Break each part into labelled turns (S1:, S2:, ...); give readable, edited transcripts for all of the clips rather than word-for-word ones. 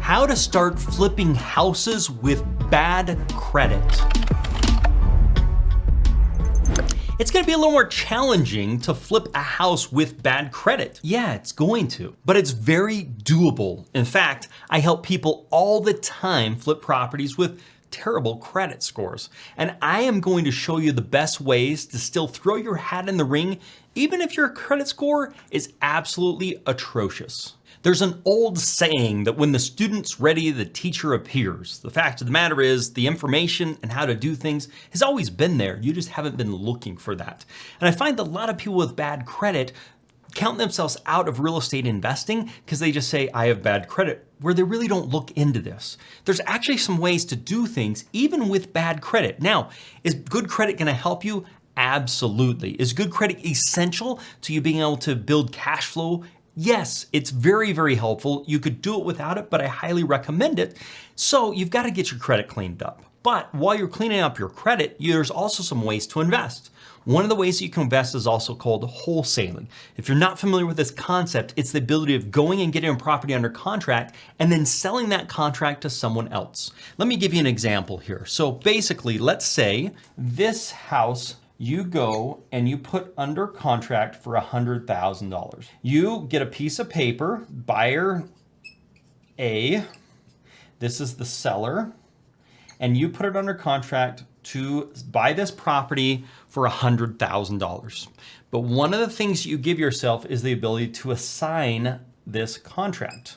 S1: How to start flipping houses with bad credit. It's gonna be a little more challenging to flip a house with bad credit. Yeah, it's going to, but it's very doable. In fact, I help people all the time flip properties with terrible credit scores. And I am going to show you the best ways to still throw your hat in the ring, even if your credit score is absolutely atrocious. There's an old saying that when the student's ready, the teacher appears. The fact of the matter is the information and how to do things has always been there. You just haven't been looking for that. And I find that a lot of people with bad credit count themselves out of real estate investing because they just say, I have bad credit, where they really don't look into this. There's actually some ways to do things even with bad credit. Now, is good credit gonna help you? Absolutely. Is good credit essential to you being able to build cash flow? Yes, it's very, very helpful. You could do it without it, but I highly recommend it. So you've got to get your credit cleaned up. But while you're cleaning up your credit, there's also some ways to invest. One of the ways that you can invest is also called wholesaling. If you're not familiar with this concept, it's the ability of going and getting a property under contract and then selling that contract to someone else. Let me give you an example here. So basically, let's say this house you go and you put under contract for $100,000. You get a piece of paper, buyer A, this is the seller, and you put it under contract to buy this property for $100,000. But one of the things you give yourself is the ability to assign this contract.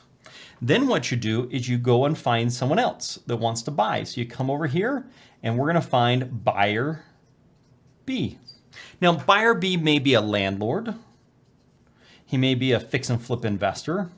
S1: Then what you do is you go and find someone else that wants to buy. So you come over here and we're gonna find buyer B. Now, buyer B may be a landlord. He may be a fix and flip investor.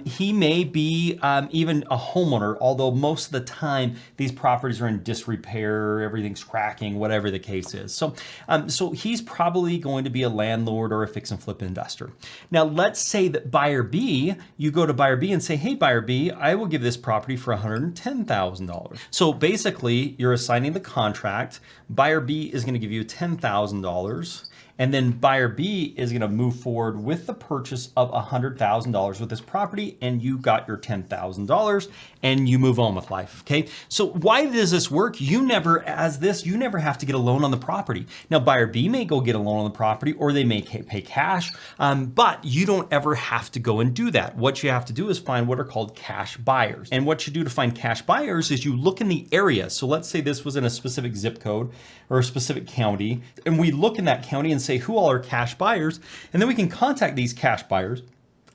S1: He may be even a homeowner, although most of the time these properties are in disrepair, everything's cracking, whatever the case is. So he's probably going to be a landlord or a fix and flip investor. Now, let's say that buyer B, you go to buyer B and say, hey, buyer B, I will give this property for $110,000. So basically, you're assigning the contract. Buyer B is going to give you $10,000. And then buyer B is gonna move forward with the purchase of $100,000 with this property, and you got your $10,000 and you move on with life, okay? So why does this work? You never have to get a loan on the property. Now, buyer B may go get a loan on the property or they may pay cash, but you don't ever have to go and do that. What you have to do is find what are called cash buyers. And what you do to find cash buyers is you look in the area. So let's say this was in a specific zip code or a specific county, and we look in that county and say who all are cash buyers, and then we can contact these cash buyers,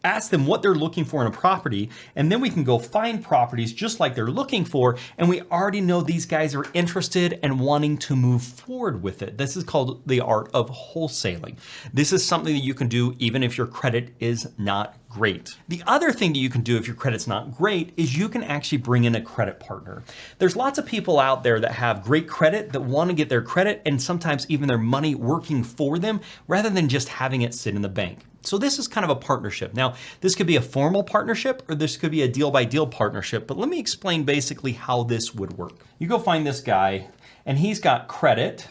S1: ask them what they're looking for in a property, and then we can go find properties just like they're looking for, and we already know these guys are interested and wanting to move forward with it. This is called the art of wholesaling. This is something that you can do even if your credit is not great. The other thing that you can do if your credit's not great is you can actually bring in a credit partner. There's lots of people out there that have great credit that want to get their credit and sometimes even their money working for them rather than just having it sit in the bank. So this is kind of a partnership. Now, this could be a formal partnership or this could be a deal by deal partnership, but let me explain basically how this would work. You go find this guy and he's got credit,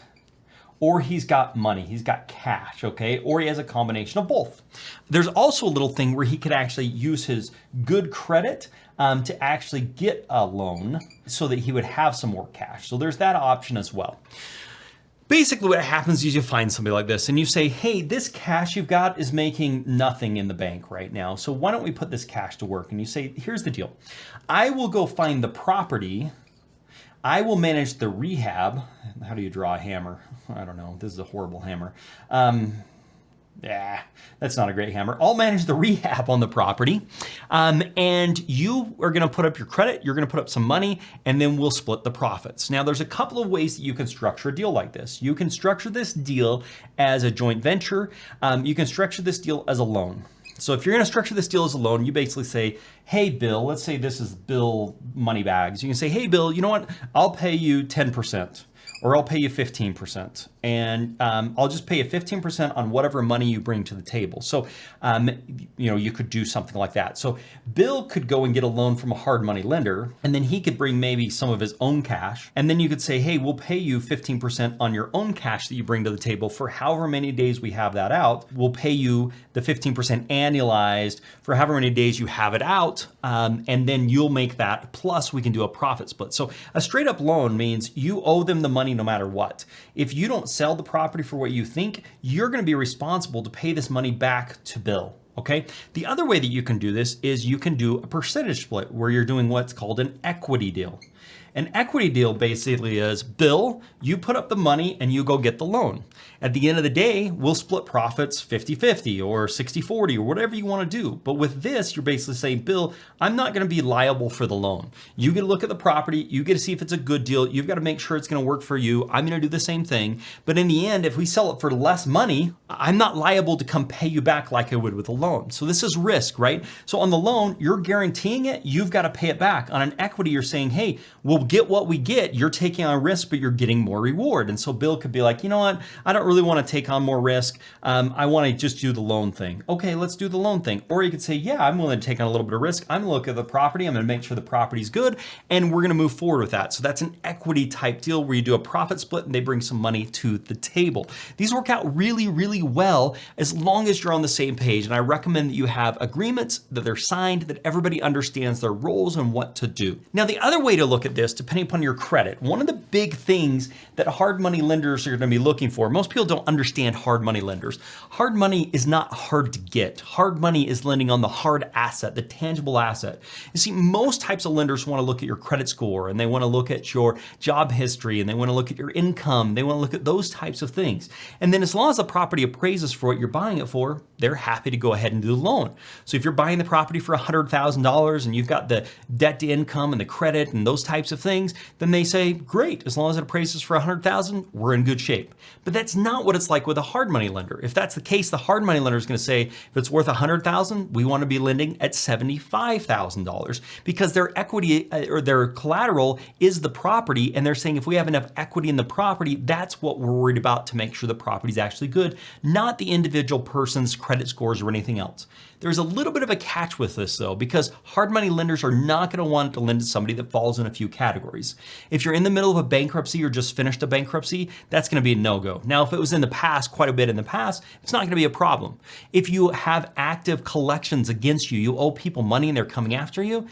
S1: or he's got money, he's got cash, okay? Or he has a combination of both. There's also a little thing where he could actually use his good credit to actually get a loan so that he would have some more cash. So there's that option as well. Basically what happens is you find somebody like this and you say, hey, this cash you've got is making nothing in the bank right now. So why don't we put this cash to work? And you say, here's the deal. I will go find the property. I will manage the rehab. How do you draw a hammer? I don't know. This is a horrible hammer. Yeah, that's not a great hammer. I'll manage the rehab on the property. And you are gonna put up your credit, you're gonna put up some money, and then we'll split the profits. Now, there's a couple of ways that you can structure a deal like this. You can structure this deal as a joint venture. You can structure this deal as a loan. So if you're gonna structure this deal as a loan, you basically say, hey, Bill, let's say this is Bill Moneybags. You can say, hey, Bill, you know what? I'll pay you 10%. or I'll pay you 15%. And I'll just pay you 15% on whatever money you bring to the table. So, you could do something like that. So Bill could go and get a loan from a hard money lender, and then he could bring maybe some of his own cash. And then you could say, hey, we'll pay you 15% on your own cash that you bring to the table for however many days we have that out. We'll pay you the 15% annualized for however many days you have it out. And then you'll make that, plus we can do a profit split. So a straight up loan means you owe them the money no matter what. If you don't sell the property for what you think, you're going to be responsible to pay this money back to Bill. Okay. The other way that you can do this is you can do a percentage split where you're doing what's called an equity deal. An equity deal basically is, Bill, you put up the money and you go get the loan. At the end of the day, we'll split profits 50-50 or 60-40 or whatever you want to do. But with this, you're basically saying, Bill, I'm not going to be liable for the loan. You get to look at the property. You get to see if it's a good deal. You've got to make sure it's going to work for you. I'm going to do the same thing. But in the end, if we sell it for less money, I'm not liable to come pay you back like I would with a loan. So this is risk, right? So on the loan, you're guaranteeing it. You've got to pay it back. On an equity, you're saying, hey, we'll get what we get. You're taking on risk, but you're getting more reward. And so Bill could be like, you know what? I don't really want to take on more risk. I want to just do the loan thing. Okay, let's do the loan thing. Or you could say, yeah, I'm willing to take on a little bit of risk. I'm going to look at the property. I'm going to make sure the property's good. And we're going to move forward with that. So that's an equity type deal where you do a profit split and they bring some money to the table. These work out really, really well as long as you're on the same page. And I recommend that you have agreements, that they're signed, that everybody understands their roles and what to do. Now, the other way to look at this, depending upon your credit, one of the big things that hard money lenders are going to be looking for, most people don't understand hard money lenders. Hard money is not hard to get. Hard money is lending on the hard asset, the tangible asset. You see, most types of lenders want to look at your credit score and they want to look at your job history and they want to look at your income. They want to look at those types of things. And then as long as the property appraises for what you're buying it for, they're happy to go ahead and do the loan. So if you're buying the property for $100,000 and you've got the debt to income and the credit and those types of things, then they say, great, as long as it appraises for $100,000, we're in good shape. But that's not what it's like with a hard money lender. If that's the case, the hard money lender is going to say, if it's worth $100,000, we want to be lending at $75,000 because their equity or their collateral is the property. And they're saying, if we have enough equity in the property, that's what we're worried about to make sure the property is actually good, not the individual person's credit scores or anything else. There's a little bit of a catch with this though, because hard money lenders are not going to want to lend to somebody that falls in a few categories. If you're in the middle of a bankruptcy or just finished a bankruptcy, that's going to be a no-go. Now, if it was in the past, quite a bit in the past, it's not going to be a problem. If you have active collections against you, you owe people money and they're coming after you,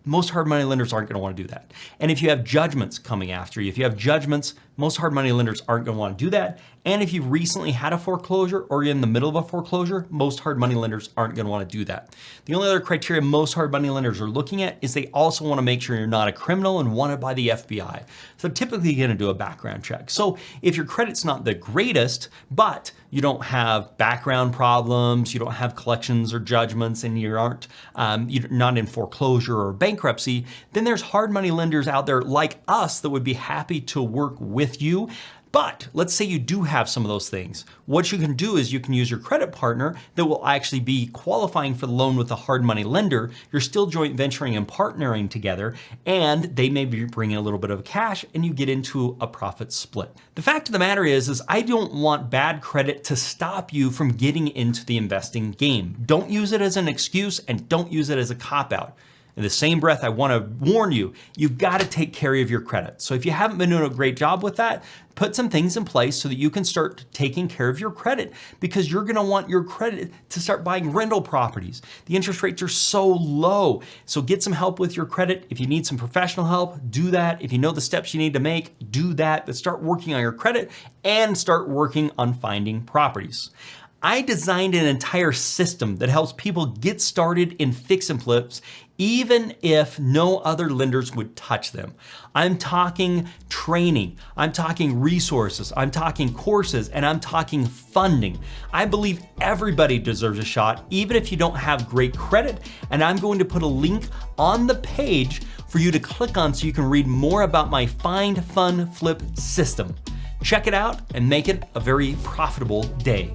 S1: most hard money lenders aren't going to want to do that. And if you have judgments coming after you, if you have judgments, most hard money lenders aren't going to want to do that. And if you've recently had a foreclosure or you're in the middle of a foreclosure, most hard money lenders aren't going to want to do that. The only other criteria most hard money lenders are looking at is they also want to make sure you're not a criminal and wanted by the FBI. So typically you're going to do a background check. So if your credit's not the greatest, but you don't have background problems, you don't have collections or judgments, and you're not in foreclosure or bankruptcy, then there's hard money lenders out there like us that would be happy to work with you. But let's say you do have some of those things. What you can do is you can use your credit partner that will actually be qualifying for the loan with the hard money lender. You're still joint venturing and partnering together, and they may be bringing a little bit of cash and you get into a profit split. The fact of the matter is I don't want bad credit to stop you from getting into the investing game. Don't use it as an excuse and don't use it as a cop-out. In the same breath, I want to warn you, you've got to take care of your credit. So if you haven't been doing a great job with that, put some things in place so that you can start taking care of your credit, because you're going to want your credit to start buying rental properties. The interest rates are so low. So get some help with your credit. If you need some professional help, do that. If you know the steps you need to make, do that. But start working on your credit and start working on finding properties. I designed an entire system that helps people get started in fix and flips, even if no other lenders would touch them. I'm talking training, I'm talking resources, I'm talking courses, and I'm talking funding. I believe everybody deserves a shot, even if you don't have great credit, and I'm going to put a link on the page for you to click on so you can read more about my Find, Fund, Flip system. Check it out and make it a very profitable day.